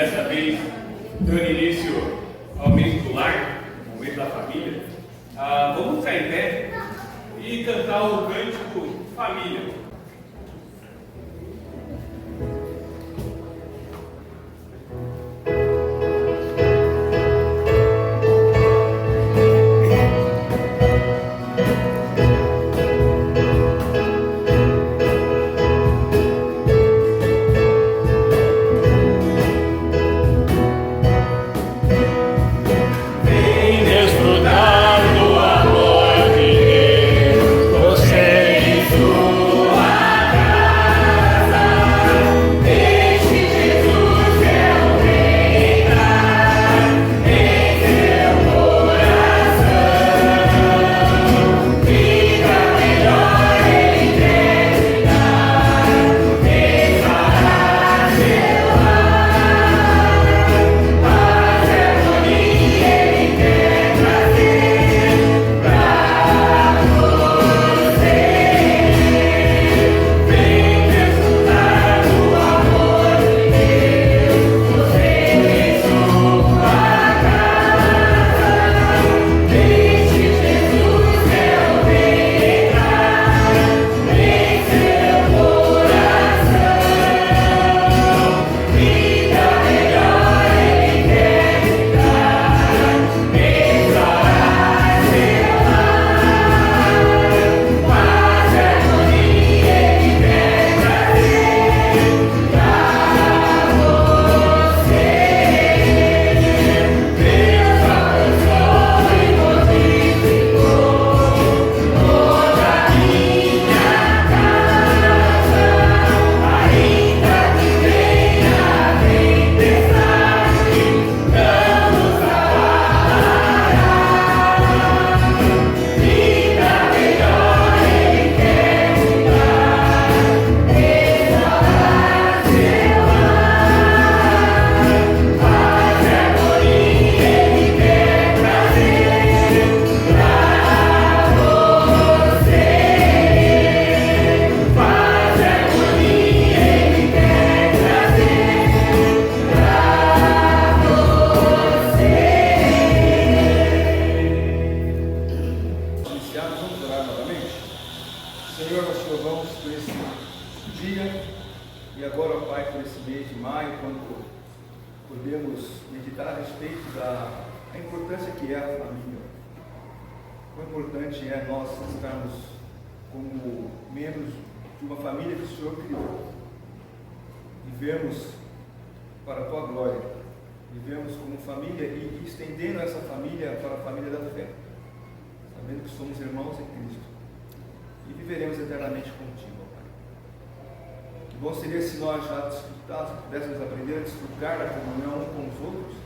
dessa vez dando início ao mês do lar, ao mês da família, vamos ficar em pé e cantar o cântico Família. Vivemos para a Tua glória, vivemos como família e estendendo essa família para a família da fé, sabendo que somos irmãos em Cristo e viveremos eternamente contigo, Pai. Que bom seria se nós já desfrutássemos, pudéssemos aprender a desfrutar da comunhão uns com os outros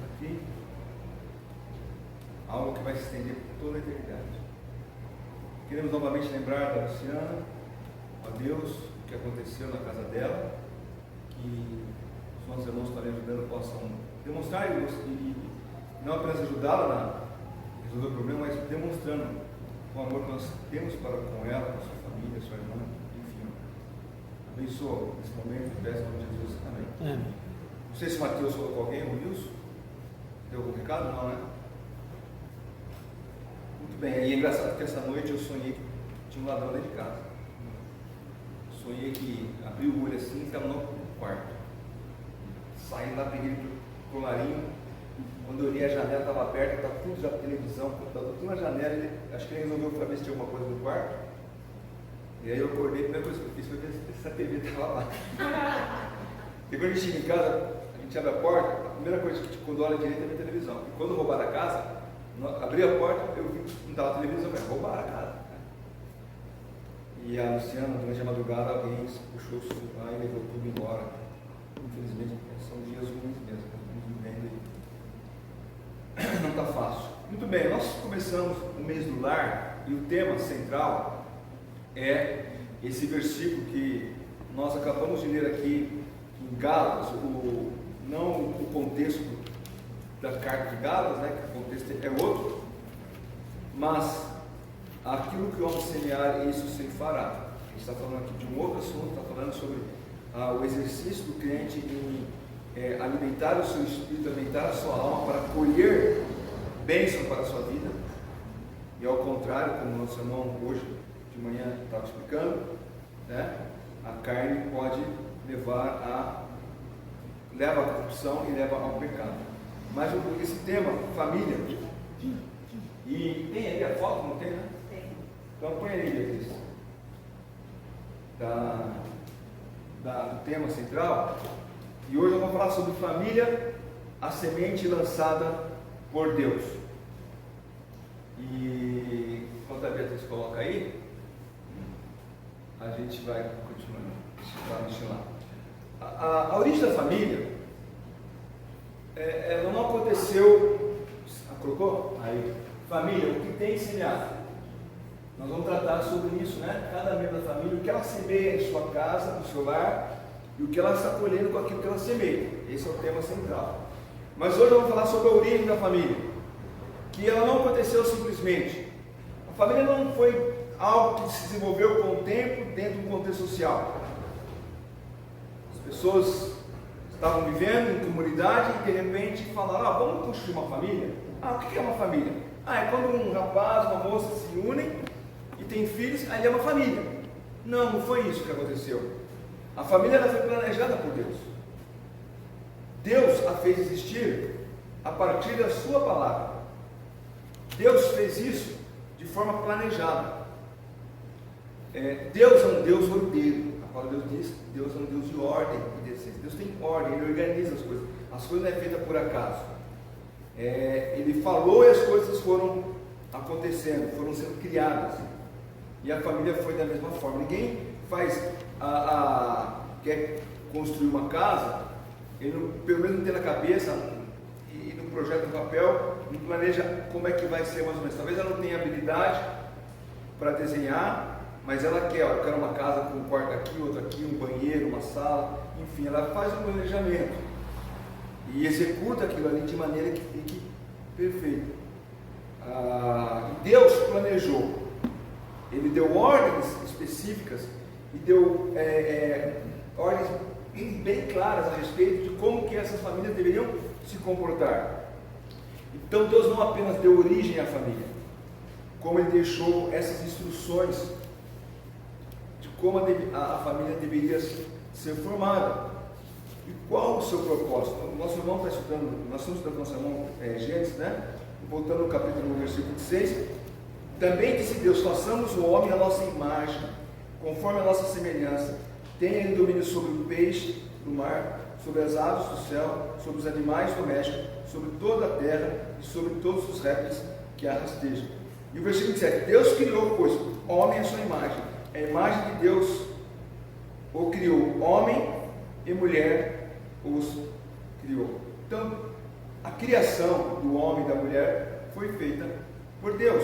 aqui, algo que vai se estender por toda a eternidade. Queremos novamente lembrar da Luciana, a Deus, o que aconteceu na casa dela, que os nossos irmãos que estão ali ajudando possam demonstrar e não apenas ajudá-la a resolver o problema, mas demonstrando o amor que nós temos para com ela, com sua família, sua irmã, enfim. Abençoa nesse momento, em nome de Jesus. Amém. Não sei se o Mateus falou com alguém, o Wilson. Deu algum recado? Não, né? Muito bem, e é engraçado que essa noite eu sonhei que tinha um ladrão dentro de casa. Sonhei que abri o olho assim e estava no quarto. Saí lá, peguei o colarinho. Quando eu olhei a janela, estava aberta, estava tudo já televisão, computador, tudo na janela. Acho que ele resolveu para ver se tinha alguma coisa no quarto. E aí eu acordei, a primeira coisa que eu fiz foi ver se essa TV estava lá. E quando a gente chega em casa, a gente abre a porta, a primeira coisa que quando olha direita é a televisão. E quando roubaram a casa, abri a porta, eu vi que não estava a televisão, mas roubaram a casa. E a Luciana, durante a madrugada, alguém puxou o celular e levou tudo embora. Infelizmente, são dias ruins mesmo, estamos vivendo e não está fácil. Muito bem, nós começamos o mês do lar e o tema central é esse versículo que nós acabamos de ler aqui em Gálatas, não o contexto da carta de Gálatas, né, que o contexto é outro, mas aquilo que o homem semear, isso se fará. A gente está falando aqui de um outro assunto, está falando sobre o exercício do crente em alimentar alimentar o seu espírito, alimentar a sua alma para colher bênção para a sua vida. E ao contrário, como nosso irmão hoje de manhã estava explicando, né, a carne pode leva à corrupção e leva ao pecado. Mas esse tema, família, e tem ali a foto, não tem, né? Tem. Então põe ali, Beatriz, do tema central. E hoje eu vou falar sobre família, a semente lançada por Deus. E enquanto a Beatriz coloca aí, a gente vai continuando. Deixa lá. A origem da família, ela não aconteceu. Colocou? Aí. Família, o que tem semeado? Nós vamos tratar sobre isso, né? Cada membro da família, o que ela semeia em sua casa, no seu lar, e o que ela está colhendo com aquilo que ela semeia. Esse é o tema central. Mas hoje eu vou falar sobre a origem da família, que ela não aconteceu simplesmente. A família não foi algo que se desenvolveu com o tempo dentro de um contexto social. As pessoas estavam vivendo em comunidade e de repente falaram: vamos construir uma família? O que é uma família? É quando um rapaz, uma moça se unem e tem filhos, aí é uma família. Não foi isso que aconteceu. A família ela foi planejada por Deus. Deus a fez existir a partir da sua palavra. Deus fez isso de forma planejada. Deus é um Deus ordeiro. A palavra de Deus diz: Deus é um Deus de ordem e decência. Deus tem ordem, Ele organiza as coisas. As coisas não é feita por acaso. Ele falou e as coisas foram acontecendo, foram sendo criadas. E a família foi da mesma forma. Ninguém quer construir uma casa, ele pelo menos não tem na cabeça e no projeto no papel, não planeja como é que vai ser mais ou menos. Talvez ela não tenha habilidade para desenhar, mas ela quer, eu quero uma casa com um quarto aqui, outro aqui, um banheiro, uma sala, enfim, ela faz um planejamento e executa aquilo ali de maneira que fique perfeito. E Deus planejou, Ele deu ordens específicas e deu ordens bem claras a respeito de como que essas famílias deveriam se comportar. Então Deus não apenas deu origem à família, como Ele deixou essas instruções de como a família deveria ser formada. E qual o seu propósito? O nosso irmão está estudando, nós estamos estudando nosso irmão Gênesis, né? Voltando no capítulo 1, versículo 6. Também disse Deus: façamos o homem à nossa imagem, conforme a nossa semelhança. Tenha ele domínio sobre o peixe do mar, sobre as aves do céu, sobre os animais domésticos, sobre toda a terra e sobre todos os répteis que a rastejam. E o versículo 7: Deus criou, pois, homem à sua imagem. A imagem de Deus o criou, homem e mulher os criou. Então, a criação do homem e da mulher foi feita por Deus.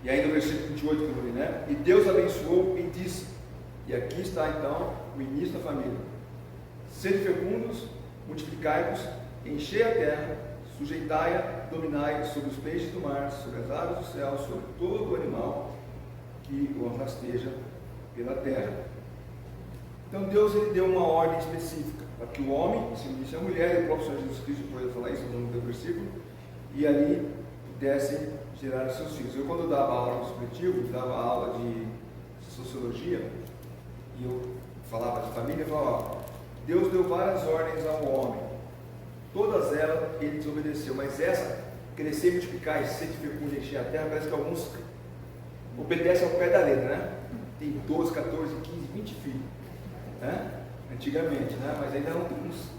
E aí no versículo 28 que eu li, né? E Deus abençoou e disse, e aqui está então o início da família: sede fecundos, multiplicai-vos, enchei a terra, sujeitai-a, dominai sobre os peixes do mar, sobre as aves do céu, sobre todo o animal que o rasteja pela terra. Então Deus ele deu uma ordem específica para que o homem se unisse à mulher, e o próprio Senhor Jesus Cristo depois falar isso no do versículo, e ali pudessem gerar os seus filhos. Eu, quando dava aula no supletivo, dava aula de sociologia, e eu falava de família, eu falava: Deus deu várias ordens ao homem, todas elas ele desobedeceu, mas essa, crescer, multiplicar e ser fecundo e encher a terra, parece que alguns obedecem ao pé da letra, né? Tem 12, 14, 15, 20 filhos, né? Antigamente, né? Mas ainda não tem uns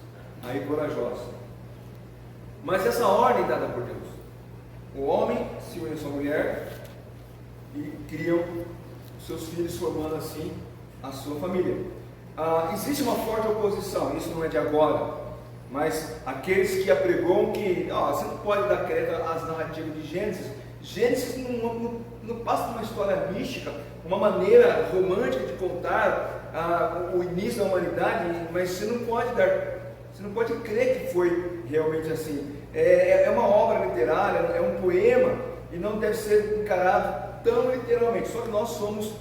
aí corajosos. Mas essa ordem dada por Deus: o homem se une à sua mulher e criam seus filhos, formando assim a sua família. Existe uma forte oposição, isso não é de agora, mas aqueles que apregoam que você não pode dar crédito às narrativas de Gênesis. Gênesis não passa por uma história mística, uma maneira romântica de contar o início da humanidade, mas você não pode crer que foi realmente assim. É uma obra literária, é um poema, e não deve ser encarado tão literalmente. Só que nós somos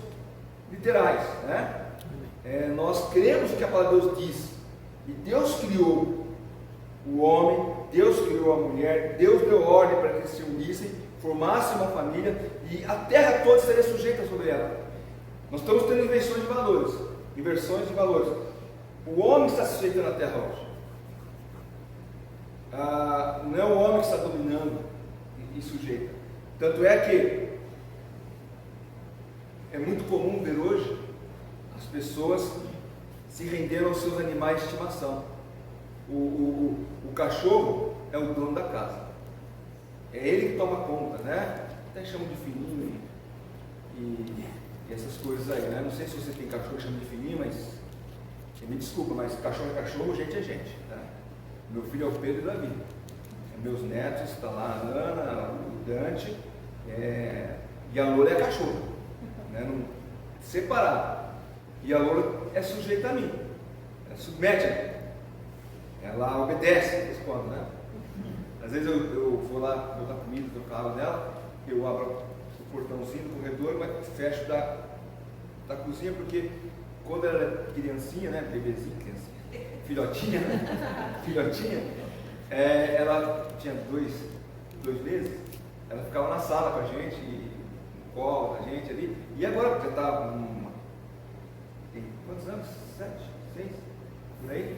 literais, né? Nós cremos o que a palavra de Deus diz, E Deus criou o homem, Deus criou a mulher, Deus deu ordem para que eles se unissem, formassem uma família, e a terra toda seria sujeita sobre ela. Nós estamos tendo inversões de valores. O homem está sujeitando a terra hoje. Não é o homem que está dominando e sujeita. Tanto é que é muito comum ver hoje as pessoas se renderam aos seus animais de estimação. O cachorro é o dono da casa, é ele que toma conta, né? Até chamam de fininho e essas coisas aí, né? Não sei se você tem cachorro que chama de fininho, mas me desculpa, mas cachorro é cachorro, gente é gente, tá? Meu filho é o Pedro e Davi, meus netos, está lá a Ana, o Dante, e a Loura é cachorro, né? Não, separado. E a Loura é sujeita a mim, ela submete a mim, ela obedece, responde, né? Às vezes eu vou lá botar comida no carro dela, eu abro o portãozinho do corredor, mas fecho da cozinha, porque quando ela era criancinha, né, bebezinha, filhotinha, ela tinha dois meses, ela ficava na sala com a gente, no colo da gente ali, e agora já está tem quantos anos? 7, 6, por aí.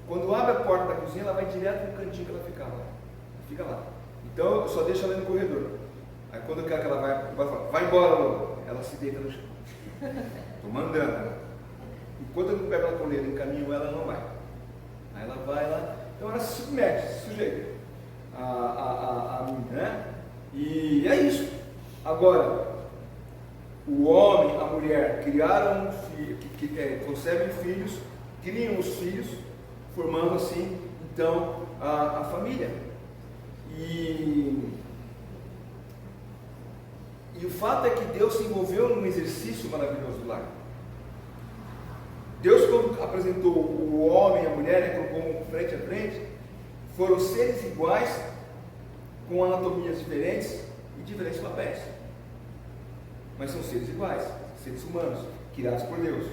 Quando abre a porta da cozinha, ela vai direto no cantinho que ela fica lá. Então eu só deixo ela no corredor. Aí quando eu quero que ela vai embora, Lola, ela se deita no chão. Estou mandando ela. Enquanto eu não pego ela com ele, encaminho ela, não vai. Aí ela vai lá, então ela se submete, se sujeita a mim, né? E é isso. Agora, o homem, a mulher criaram um filho, concebem filhos, criam os filhos, formando assim, então, a família. E o fato é que Deus se envolveu num exercício maravilhoso do lar. Deus, quando apresentou o homem e a mulher, colocou frente a frente, foram seres iguais, com anatomias diferentes e diferentes papéis. Mas são seres iguais, seres humanos, criados por Deus.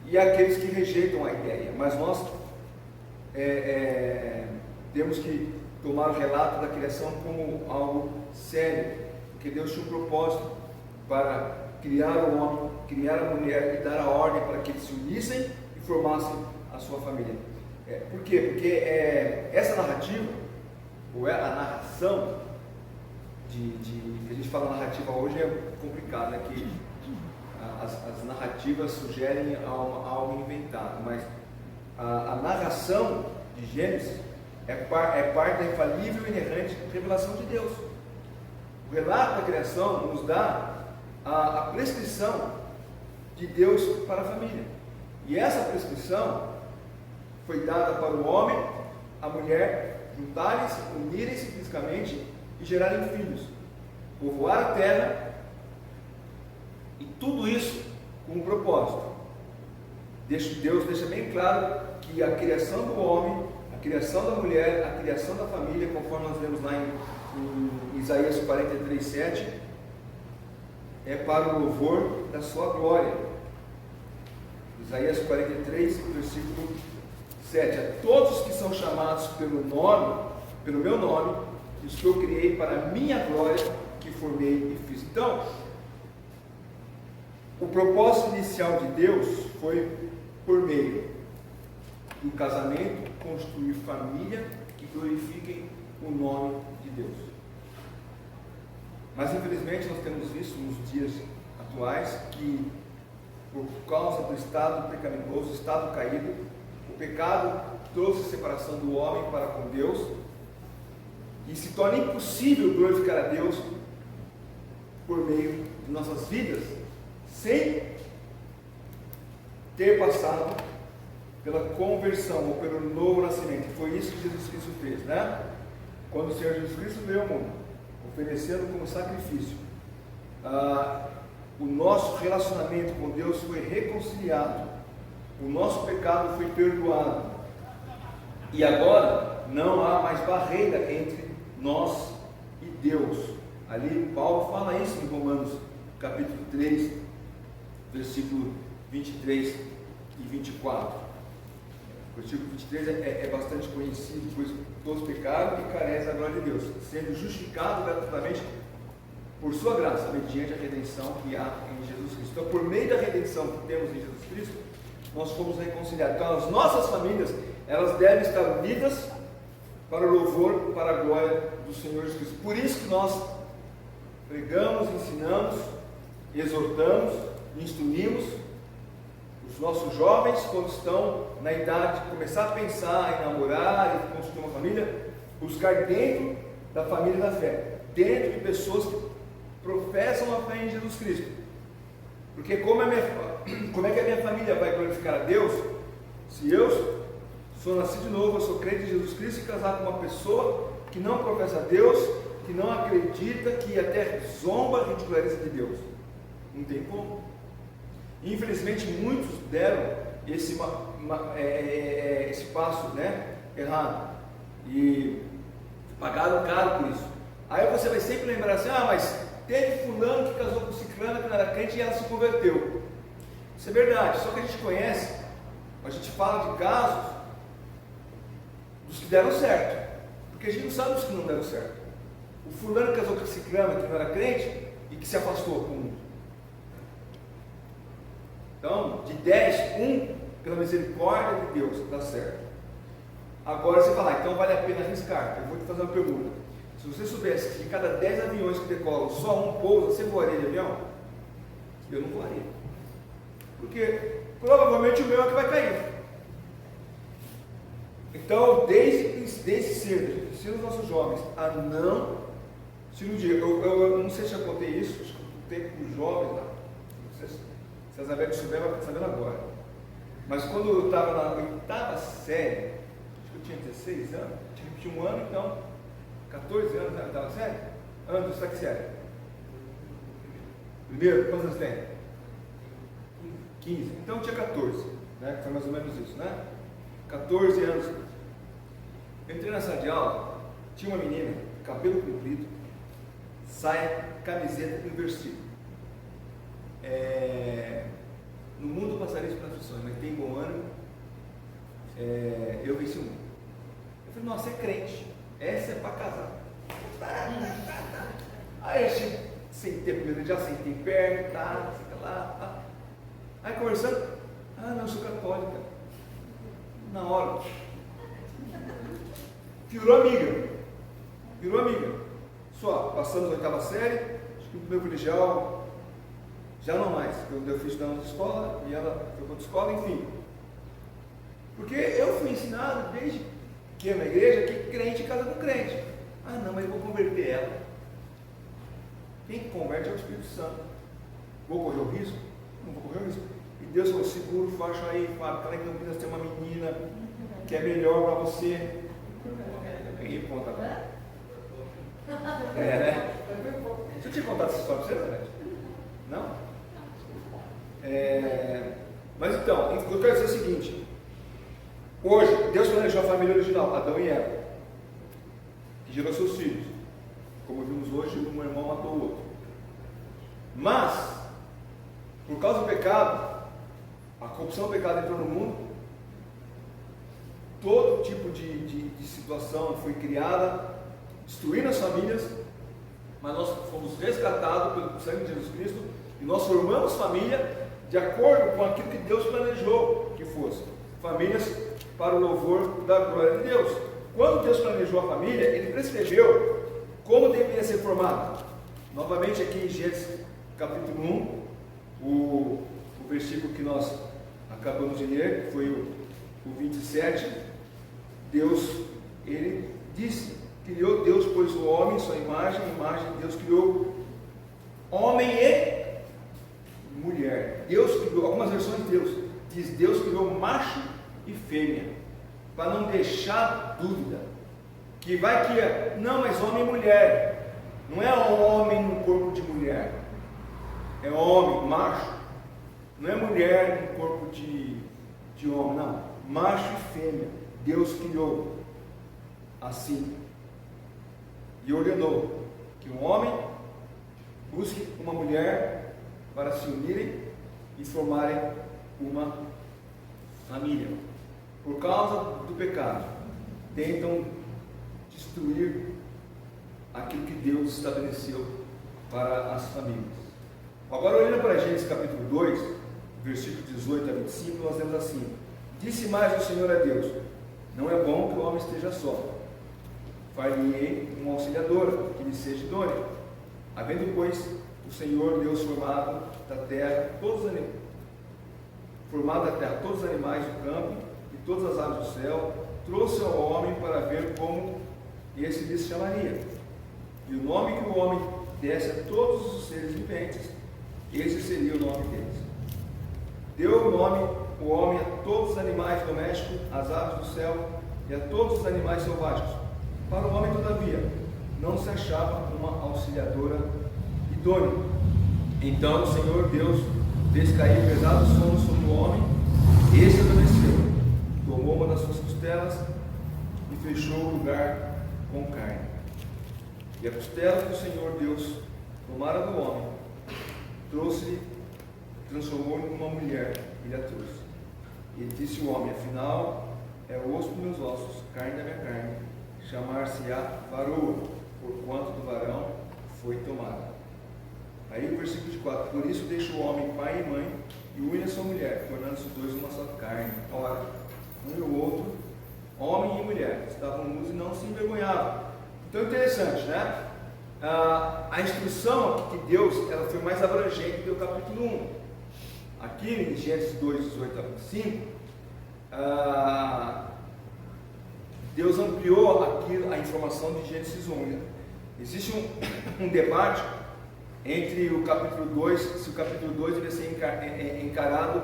E aqueles que rejeitam a ideia, mas nós temos que tomar o relato da criação como algo sério, porque Deus tinha um propósito para criar o homem, criar a mulher e dar a ordem para que eles se unissem e formassem a sua família. Por quê? Porque essa narrativa, ou a narração, que a gente fala narrativa hoje é complicado, né? Que as narrativas sugerem algo inventado, mas a narração de Gênesis é parte da infalível e inerrante revelação de Deus. O relato da criação nos dá a prescrição de Deus para a família. E essa prescrição foi dada para o homem, a mulher, juntarem-se, unirem-se fisicamente e gerarem filhos, povoar a terra, e tudo isso com um propósito. Deus deixa bem claro que a criação do homem, a criação da mulher, a criação da família, conforme nós vemos lá em Isaías 43:7, é para o louvor da sua glória. Isaías 43, versículo 7. A todos os que são chamados pelo meu nome, os que eu criei para a minha glória, que formei e fiz. Então, o propósito inicial de Deus foi por meio do casamento, construir família que glorifiquem o nome de Deus. Mas infelizmente nós temos visto nos dias atuais que, por causa do estado pecaminoso, do estado caído, o pecado trouxe separação do homem para com Deus e se torna impossível glorificar a Deus por meio de nossas vidas, sem ter passado pela conversão ou pelo novo nascimento. Foi isso que Jesus Cristo fez, né? Quando o Senhor Jesus Cristo veio ao mundo, oferecendo como sacrifício, o nosso relacionamento com Deus foi reconciliado, o nosso pecado foi perdoado, e agora não há mais barreira entre nós e Deus. Ali Paulo fala isso em Romanos capítulo 3, versículo 23 e 24. O versículo 23 é bastante conhecido, pois todos pecaram e carecem da glória de Deus, sendo justificados gratuitamente por sua graça, mediante a redenção que há em Jesus Cristo. Então, por meio da redenção que temos em Jesus Cristo, nós fomos reconciliados. Então, as nossas famílias, elas devem estar unidas para o louvor, para a glória do Senhor Jesus Cristo. Por isso que nós pregamos, ensinamos, exortamos, instruímos os nossos jovens, quando estão na idade de começar a pensar em namorar e construir uma família, buscar dentro da família da fé, dentro de pessoas que professam a fé em Jesus Cristo. Porque como é que a minha família vai glorificar a Deus se eu sou nascido de novo, eu sou crente em Jesus Cristo e casado com uma pessoa que não professa a Deus, que não acredita, que até zomba, ridiculariza de Deus? Não tem como. Infelizmente muitos deram esse passo, né, errado e pagaram caro por isso. Aí você vai sempre lembrar assim: ah, mas teve fulano que casou com ciclana que não era crente e ela se converteu. Isso é verdade, só que a gente conhece, a gente fala de casos dos que deram certo, porque a gente não sabe dos que não deram certo. O fulano casou com ciclana que não era crente e que se afastou com o mundo. Então, de 10, 1, pela misericórdia de Deus, dá certo. Agora você fala: então vale a pena arriscar. Eu vou te fazer uma pergunta. Se você soubesse que de cada 10 aviões que decolam, só um pousa, você voaria de avião? Eu não voaria. Porque provavelmente o meu é que vai cair. Então, desde cedo, ensina os nossos jovens a não se iludir. Eu não sei se eu contei isso, acho que eu contei para os jovens lá. Não sei se a Isabel souber, vai estar sabendo agora. Mas quando eu estava na 8ª série, acho que eu tinha 16 anos, tinha um ano, então, 14 anos na 8ª série? Ano, você está que série? Primeiro, quantos anos tem? 15. Então eu tinha 14, né? Foi mais ou menos isso, né? 14 anos. Eu entrei na sala de aula, tinha uma menina, cabelo comprido, saia, camiseta e um versículo. No mundo passareis por aflições, mas tem bom ânimo, eu venci o mundo. Eu falei: nossa, é crente, essa é para casar. Aí eu sentei primeiro, já sentei perto, fica lá. Aí conversando: ah, não, eu sou católica. Na hora, virou amiga. Só passamos a 8ª série, acho que o meu colegial já não mais, porque eu fiz na outra escola e ela foi para outra escola, enfim. Porque eu fui ensinado desde que na igreja que crente casa com crente. Ah, não, mas eu vou converter ela. Quem converte é o Espírito Santo. Vou correr o risco? Não vou correr o risco. E Deus falou: seguro, faixa aí, Fábio, lá em Campinas tem uma menina que é melhor para você. Eu peguei ponta. Né? Deixa eu te contar essa história para você, né? Não? Mas então, eu quero dizer o seguinte: hoje, Deus planejou a família original, Adão e Eva, que gerou seus filhos. Como vimos hoje, um irmão matou o outro. Mas, por causa do pecado, a corrupção do pecado entrou no mundo, todo tipo de situação foi criada, destruindo as famílias, mas nós fomos resgatados pelo sangue de Jesus Cristo e nós formamos família de acordo com aquilo que Deus planejou que fosse. Famílias para o louvor da glória de Deus. Quando Deus planejou a família, Ele prescreveu como deveria ser formada. Novamente aqui em Gênesis capítulo 1, o versículo que nós acabamos de ler, foi o 27, Deus, Ele disse: criou Deus, pois o homem, sua imagem de Deus criou homem e mulher. Deus criou, algumas versões de Deus diz: Deus criou macho e fêmea, para não deixar dúvida, que vai que, não, mas homem e mulher, não é homem no corpo de mulher, é homem, macho, não é mulher no corpo de homem, não, macho e fêmea, Deus criou assim, e ordenou que um homem busque uma mulher para se unirem e formarem uma família. por causa do pecado, tentam destruir aquilo que Deus estabeleceu para as famílias. Agora, olhando para Gênesis capítulo 2, versículo 18 a 25, nós temos assim: disse mais o Senhor a Deus: não é bom que o homem esteja só, far-lhe-ei uma auxiliadora que lhe seja idônea. Havendo, pois, o Senhor Deus formado da terra todos os animais do campo e todas as aves do céu, trouxe ao homem para ver como esse lhe chamaria. E o nome que o homem desse a todos os seres viventes, esse seria o nome deles. Deu o nome o homem a todos os animais domésticos, às aves do céu e a todos os animais selváticos. Para o homem, todavia, não se achava uma auxiliadora idônea. Então o Senhor Deus fez cair pesado sono sobre o homem, e este adormeceu. Tomou uma das suas costelas e fechou o lugar com carne. E a costela que o Senhor Deus tomara do homem, transformou em uma mulher e lhe a trouxe. E disse o homem: afinal, é o osso dos meus ossos, carne da minha carne, chamar-se-á varoa, porquanto do varão foi tomada. Aí o versículo de 4: por isso deixa o homem pai e mãe, e une a sua mulher, tornando-se os dois uma só carne. Ora, um e o outro, homem e mulher, estavam nus e não se envergonhavam. Então é interessante, né? A instrução que Deus, ela foi mais abrangente do que o capítulo 1. Aqui em Gênesis 2, 18 a 25, Deus ampliou a informação de Gênesis 1. Existe um debate entre o capítulo 2, se o capítulo 2 deveria ser encarado,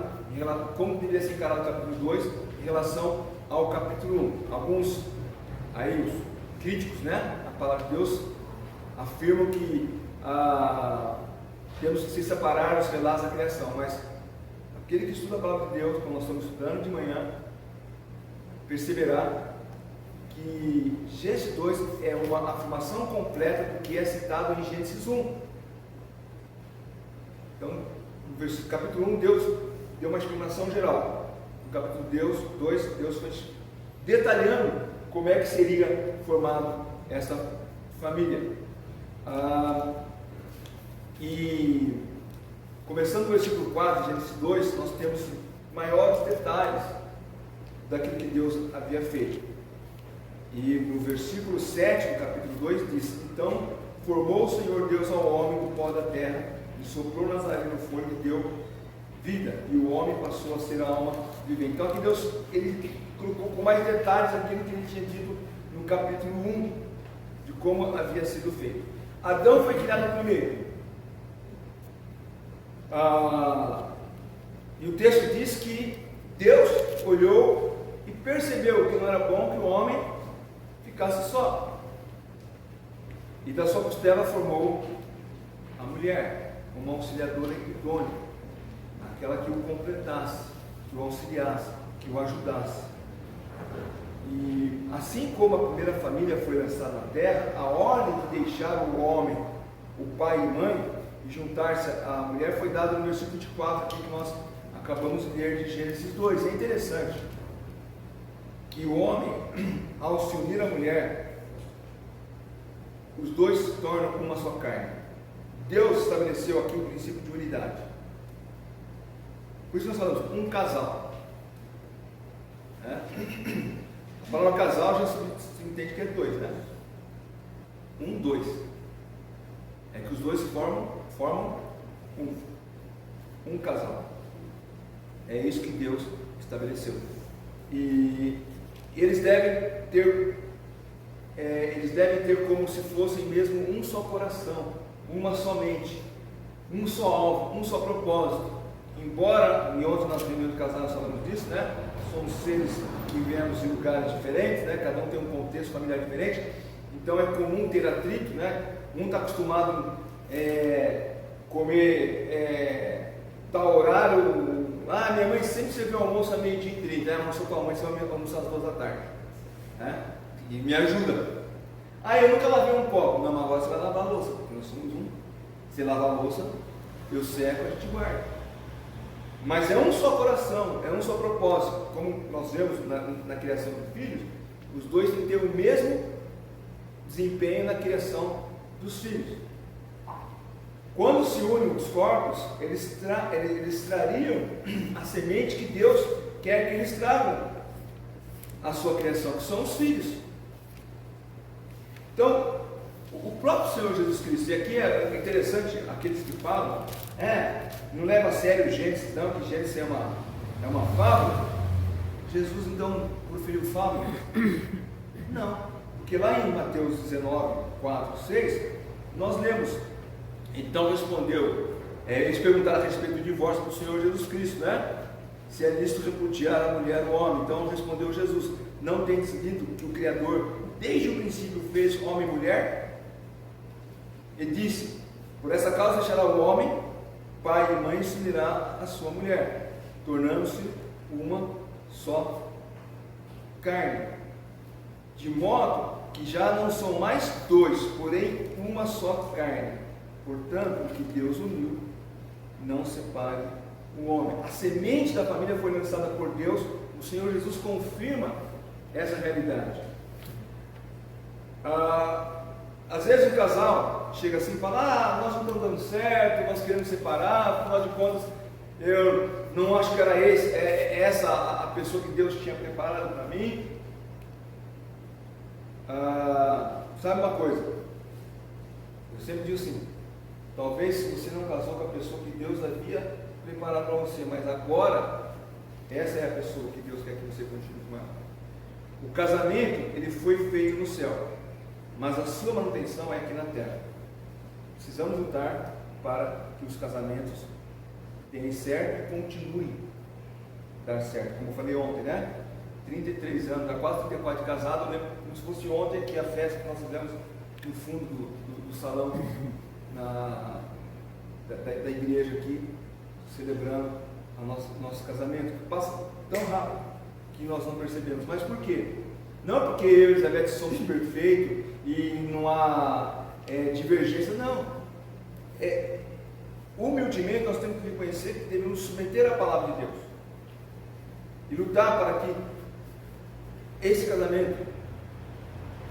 como deveria ser encarado o capítulo 2 em relação ao capítulo 1. Alguns, aí os críticos, né, a palavra de Deus, afirmam que temos que se separar os relatos da criação, mas aquele que estuda a palavra de Deus, como nós estamos estudando de manhã, perceberá que Gênesis 2 é uma afirmação completa do que é citado em Gênesis 1. Então, no capítulo 1, Deus deu uma explanação geral. No capítulo 2, Deus foi detalhando como é que seria formado essa família. E começando no versículo 4 de Gênesis 2, nós temos maiores detalhes daquilo que Deus havia feito. E no versículo 7 do capítulo 2 diz: então formou o Senhor Deus ao homem do pó da terra, e soprou nas narinas no fôlego e deu vida, e o homem passou a ser a alma vivente. Então aqui Deus, ele colocou com mais detalhes aquilo que ele tinha dito no capítulo 1, de como havia sido feito. Adão foi criado primeiro. E o texto diz que Deus olhou e percebeu que não era bom que o homem ficasse só. E da sua costela formou a mulher, uma auxiliadora idônea, aquela que o completasse, que o auxiliasse, que o ajudasse. E assim como a primeira família foi lançada na terra, a ordem de deixar o homem, o pai e mãe, e juntar-se à mulher foi dada no versículo 24, aqui que nós acabamos de ler de Gênesis 2. É interessante que o homem, ao se unir à mulher, os dois se tornam uma só carne. Deus estabeleceu aqui o princípio de unidade. Por isso nós falamos um casal. A palavra casal já se entende que é dois, né? Dois. É que os dois formam um casal. É isso que Deus estabeleceu. E eles devem ter como se fossem mesmo um só coração, uma só mente, um só alvo, um só propósito. Embora em outros nas reuniões de casal nós falamos disso, né? Somos seres que viemos em lugares diferentes, né? Cada um tem um contexto familiar diferente, então é comum ter atrito, né? Um está acostumado a comer tal horário. Minha mãe sempre serviu almoço a 12h30, né? Almoçou com a mãe, você vai almoçar às 2 da tarde, né? E me ajuda. Eu nunca lavei um copo. Não, mas agora você vai lavar a louça, porque nós somos um. Você lava a louça, eu seco, a gente guarda. Mas é um só coração, é um só propósito. Como nós vemos na criação de filhos, os dois têm que ter o mesmo desempenho na criação dos filhos. Quando se unem os corpos, eles trariam a semente que Deus quer que eles tragam a sua criação, que são os filhos. Então, o próprio Senhor Jesus Cristo, e aqui é interessante, aqueles que falam, não leva a sério o Gênesis, não, que Gênesis é uma fábula. Jesus então proferiu fábula? Não, porque lá em Mateus 19, 4, 6, nós lemos, então respondeu, eles perguntaram a respeito do divórcio para o Senhor Jesus Cristo, né? Se é lícito repudiar a mulher o homem. Então respondeu Jesus: não tem decidido que o Criador desde o princípio fez homem e mulher? E disse: por essa causa deixará o homem pai e mãe e se unirá a sua mulher, tornando-se uma só carne, de modo que já não são mais dois, porém uma só carne. Portanto, o que Deus uniu, não separe o homem. A semente da família foi lançada por Deus. O Senhor Jesus confirma essa realidade. Às vezes o casal chega assim e fala: nós não estamos dando certo, nós queremos separar, afinal de contas eu não acho que era essa a pessoa que Deus tinha preparado para mim. Sabe uma coisa, eu sempre digo assim: talvez você não casou com a pessoa que Deus havia preparado para você, mas agora essa é a pessoa que Deus quer que você continue com ela. O casamento, ele foi feito no céu, mas a sua manutenção é aqui na terra. Precisamos lutar para que os casamentos deem certo e continuem a dar certo. Como eu falei ontem, né? 33 anos, há quase 34 de casado. Eu lembro como se fosse ontem que a festa que nós fizemos no fundo do salão da igreja aqui, celebrando nosso casamento, que passa tão rápido que nós não percebemos. Mas por quê? Não porque eu e Elizabeth somos perfeitos e não há divergência, não. Humildemente nós temos que reconhecer que devemos nos submeter à palavra de Deus e lutar para que esse casamento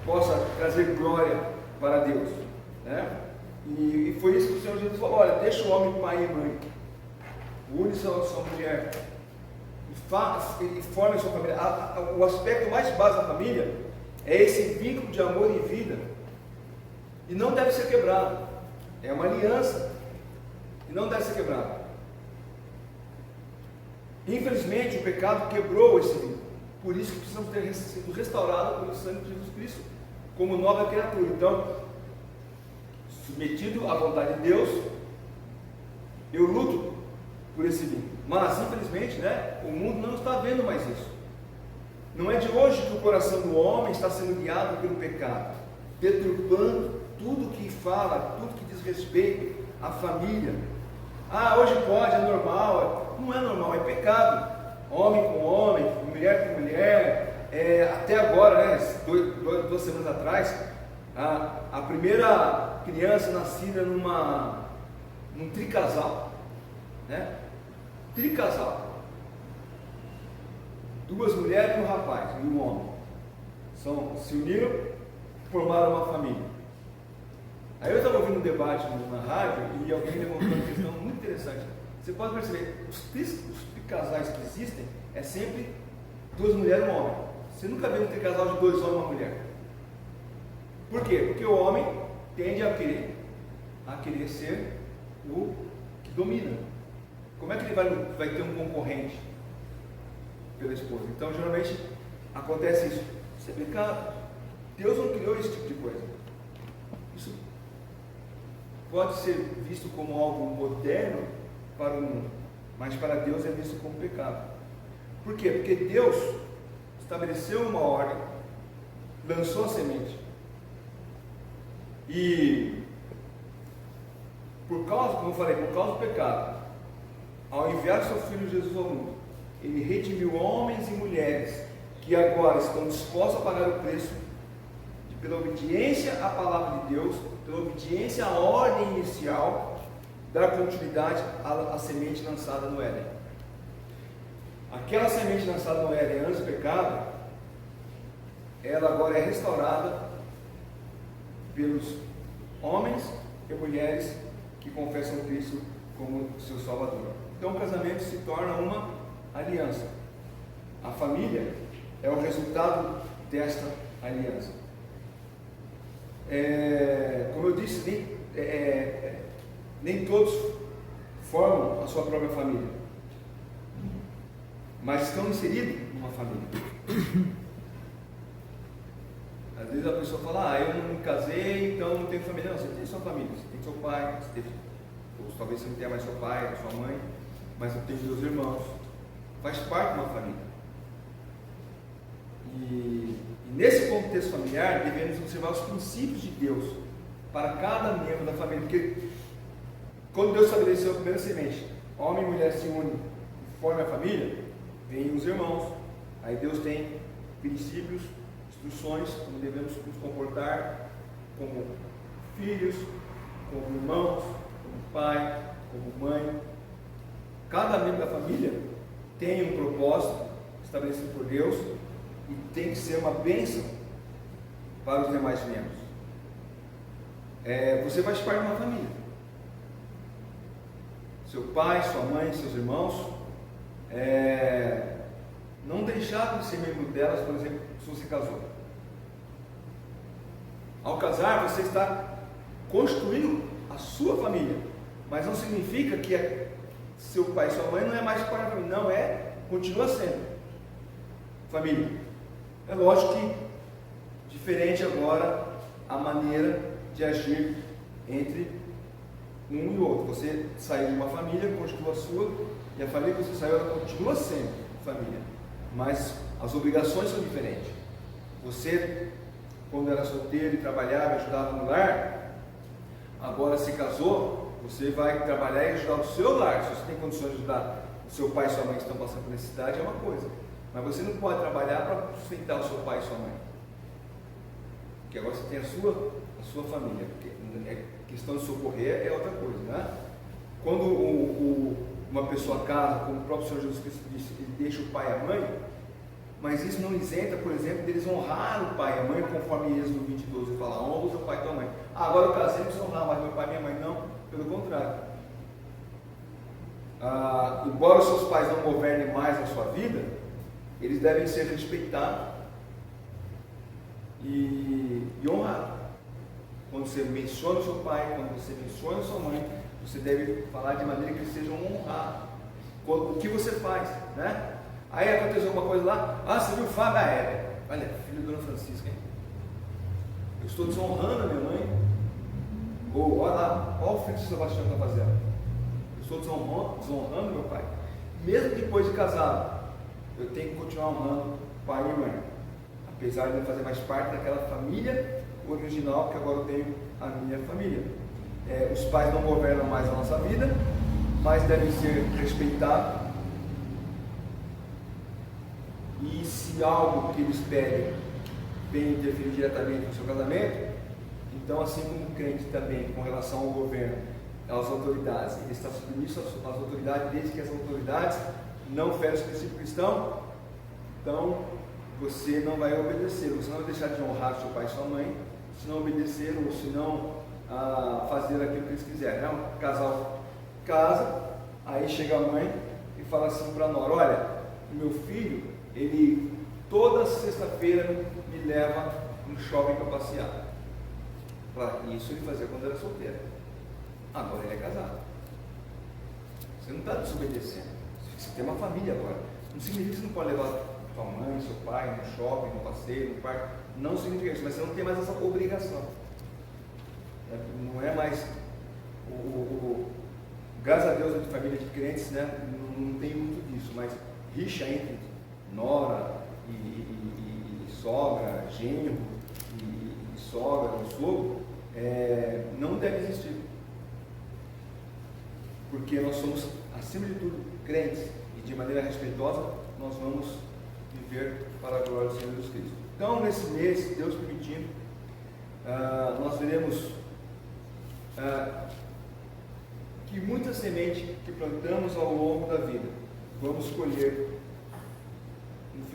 possa trazer glória para Deus, né? E foi isso que o Senhor Jesus falou: olha, deixa o homem pai e mãe, une-se a sua mulher e forme a sua família. O aspecto mais básico da família é esse vínculo de amor e vida, e não deve ser quebrado. É uma aliança e não deve ser quebrado. Infelizmente o pecado quebrou esse vínculo, por isso que precisamos ter sido restaurados pelo sangue de Jesus Cristo como nova criatura. Então, submetido à vontade de Deus, eu luto por esse vínculo. Mas infelizmente, né, o mundo não está vendo mais isso. Não é de hoje que o coração do homem está sendo guiado pelo pecado, deturpando tudo que fala, tudo que diz respeito à família. Hoje pode, é normal. Não é normal, é pecado. Homem com homem, mulher com mulher. Até agora, né, 2 semanas atrás, a primeira criança nascida num tricasal, né? Tricasal. 2 mulheres e um rapaz, e um homem. Se uniram, formaram uma família. Aí eu estava ouvindo um debate na rádio e alguém levantou uma questão muito interessante. Você pode perceber, os tricasais que existem é sempre 2 mulheres e um homem. Você nunca vê um tricasal de 2 homens e uma mulher. Por quê? Porque o homem tende a querer ser o que domina. Como é que ele vai ter um concorrente pela esposa? Então, geralmente, acontece isso. Isso é pecado. Deus não criou esse tipo de coisa. Isso pode ser visto como algo moderno para o mundo, mas para Deus é visto como pecado. Por quê? Porque Deus estabeleceu uma ordem, lançou a semente. E por causa, como eu falei, por causa do pecado, ao enviar seu Filho Jesus ao mundo, Ele redimiu homens e mulheres que agora estão dispostos a pagar o preço pela obediência à palavra de Deus, pela obediência à ordem inicial, dar continuidade à semente lançada no Éden. aquela semente lançada no Éden antes do pecado, ela agora é restaurada pelos homens e mulheres que confessam Cristo como seu Salvador. Então o casamento se torna uma aliança. A família é o resultado desta aliança. Como eu disse, nem todos formam a sua própria família, mas estão inseridos numa família. Às vezes a pessoa fala, eu não me casei, então não tenho família. Não, você tem sua família, você tem seu pai, ou talvez você não tenha mais seu pai, sua mãe, mas você tem seus irmãos, faz parte de uma família. E nesse contexto familiar, devemos observar os princípios de Deus para cada membro da família, porque quando Deus estabeleceu a primeira semente, homem e mulher se unem e formam a família, vêm os irmãos, aí Deus tem princípios, instruções, como devemos nos comportar como filhos, como irmãos, como pai, como mãe. Cada membro da família tem um propósito estabelecido por Deus e tem que ser uma bênção para os demais membros. Você faz parte de uma família. Seu pai, sua mãe, seus irmãos, não deixaram de ser membro delas, por exemplo, se você casou. Ao casar, você está construindo a sua família, mas não significa que seu pai e sua mãe não é mais parte da família. Não, continua sendo família. É lógico que diferente agora a maneira de agir entre um e outro. Você saiu de uma família, continua a sua, e a família que você saiu, ela continua sendo família, mas as obrigações são diferentes. Você, quando era solteiro e trabalhava e ajudava no lar, agora se casou, você vai trabalhar e ajudar o seu lar. Se você tem condições de ajudar o seu pai e sua mãe que estão passando por necessidade, é uma coisa, mas você não pode trabalhar para sustentar o seu pai e sua mãe, porque agora você tem a sua família. A questão de socorrer é outra coisa, né? Quando uma pessoa casa, como o próprio Senhor Jesus Cristo disse, ele deixa o pai e a mãe, mas isso não isenta, por exemplo, deles honrar o pai e a mãe, conforme Êxodo 20:12 fala, honra o seu pai e tua mãe. Agora eu casei, não preciso honrar mais meu pai e minha mãe. Não, pelo contrário. Embora os seus pais não governem mais a sua vida, eles devem ser respeitados e honrados. Quando você menciona o seu pai, quando você menciona a sua mãe, você deve falar de maneira que eles sejam honrados. O que você faz, né? Aí aconteceu alguma coisa lá, você viu o Fábio? Olha, filho da Dona Francisca, hein? Eu estou desonrando a minha mãe. Ou, olha lá, olha o filho de Sebastião que está fazendo. Eu estou desonrando meu pai. Mesmo depois de casado, eu tenho que continuar honrando pai e mãe, apesar de não fazer mais parte daquela família original que agora eu tenho a minha família. Os pais não governam mais a nossa vida, mas devem ser respeitados. E se algo que eles pedem vem interferir diretamente no seu casamento, então, assim como o crente também, com relação ao governo, às autoridades, ele está submisso às autoridades, desde que as autoridades não ferem o princípio cristão, então você não vai obedecer, você não vai deixar de honrar seu pai e sua mãe, se não obedecer ou se não fazer aquilo que eles quiserem. Um casal casa, aí chega a mãe e fala assim para a nora: olha, o meu filho, ele toda sexta-feira me leva no shopping para passear. Isso ele fazia quando era solteiro, agora ele é casado. Você não está desobedecendo, você tem uma família agora. Não significa que você não pode levar sua mãe, seu pai no shopping, no passeio, no parque. Não significa isso, mas você não tem mais essa obrigação. Não é mais graças a Deus, entre família de crentes, né, não tem muito disso, mas rixa entre nora e sogra, genro e sogra, e sogro, não deve existir, porque nós somos, acima de tudo, crentes, e de maneira respeitosa nós vamos viver para a glória do Senhor Jesus Cristo. Então, nesse mês, Deus permitindo, nós veremos que muita semente que plantamos ao longo da vida, vamos colher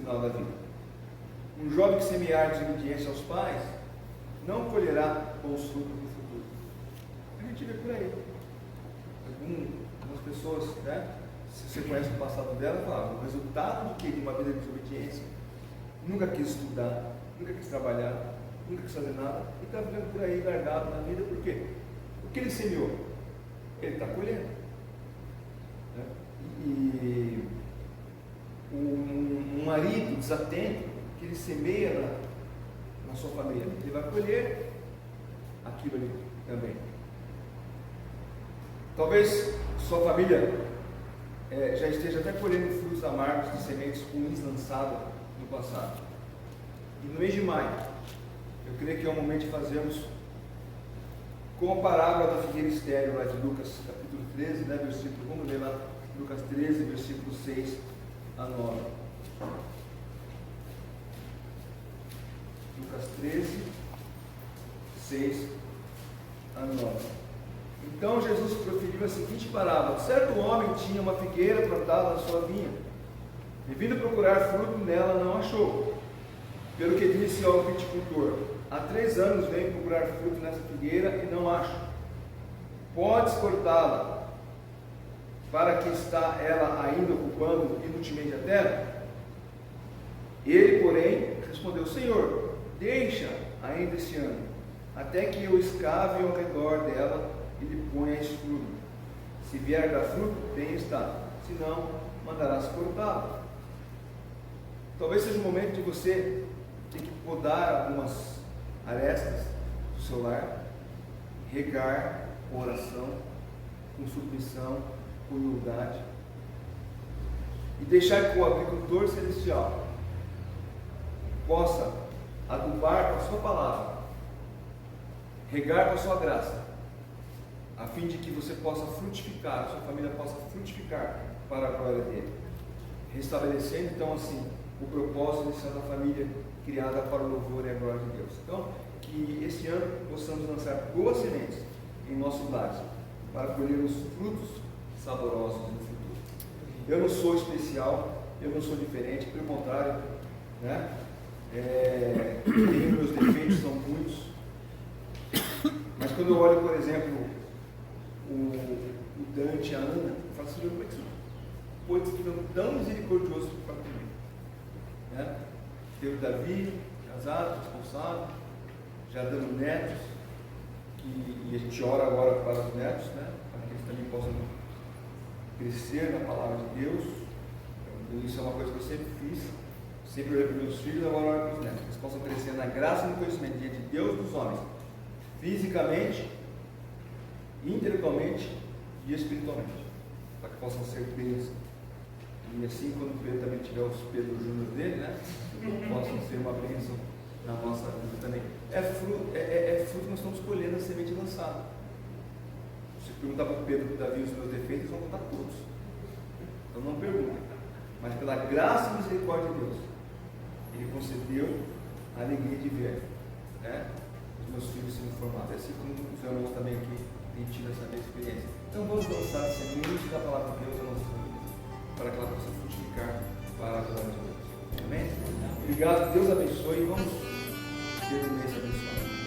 final da vida. Um jovem que semear desobediência aos pais não colherá bons frutos no futuro. A gente vê por aí. Algumas pessoas, né? Se você conhece o passado dela, fala, o resultado de quê? De uma vida de desobediência. Nunca quis estudar, nunca quis trabalhar, nunca quis fazer nada, e está vivendo por aí largado na vida, por quê? O que ele semeou? Ele está colhendo. Né? E um marido desatento, que ele semeia na sua família, ele vai colher aquilo ali também. Talvez sua família já esteja até colhendo frutos amargos de sementes ruins lançadas no passado. E no mês de maio, eu creio que é o momento de fazermos com a parábola da figueira estéril lá de Lucas capítulo 13, né, versículo, vamos ler lá, Lucas 13, versículo 6 a 9. Lucas 13, 6 a 9. Então Jesus proferiu a seguinte parábola: certo homem tinha uma figueira plantada na sua vinha, e vindo procurar fruto nela não achou. Pelo que disse ao viticultor: há 3 anos venho procurar fruto nessa figueira e não acho. Podes cortá-la, para que está ela ainda ocupando inutilmente a terra? Ele, porém, respondeu: Senhor, deixa ainda esse ano, até que eu escave ao redor dela e lhe ponha estrume. Se vier dar fruto, bem está, se não, mandarás cortá-la. Talvez seja o momento de você ter que podar algumas arestas do seu lar, regar com oração, com submissão, com humildade, e deixar que o agricultor celestial possa adubar com a sua palavra, regar com a sua graça, a fim de que você possa frutificar, a sua família possa frutificar para a glória dele, restabelecendo então assim o propósito de ser uma família criada para o louvor e a glória de Deus. Então, que este ano possamos lançar boas sementes em nossos lares, para colhermos frutos saborosos no futuro. Eu não sou especial, eu não sou diferente, pelo contrário, né? Meus defeitos são muitos, mas quando eu olho, por exemplo, o Dante e a Ana, eu falo assim: como é que você pode ser tão misericordioso para comigo? Né? Teve o Davi, casado, responsável, já dando netos, e a gente ora agora para os netos, né? Para que eles também possam crescer na palavra de Deus. Isso é uma coisa que eu sempre fiz, sempre olhei para meus filhos, agora olho para os netos, que eles possam crescer na graça e no conhecimento de Deus e dos homens, fisicamente, intelectualmente e espiritualmente, para que possam ser bênçãos. E assim, quando o Pedro também tiver os Pedro Júnior dele, né, possam ser uma bênção na nossa vida também. É fruto que nós estamos colhendo a semente lançada. Se perguntar para o Pedro e Davi os meus defeitos, eles vão contar todos. Então não perguntem. Mas pela graça e misericórdia de Deus, Ele concedeu a alegria de ver, né, os meus filhos sendo formados. Assim como os irmãos também aqui têm tido essa mesma experiência. Então vamos lançar a semente da palavra de Deus a nossa família, para que ela possa frutificar para a glória de Deus. Amém? Obrigado, Deus abençoe e vamos ter um mês abençoado.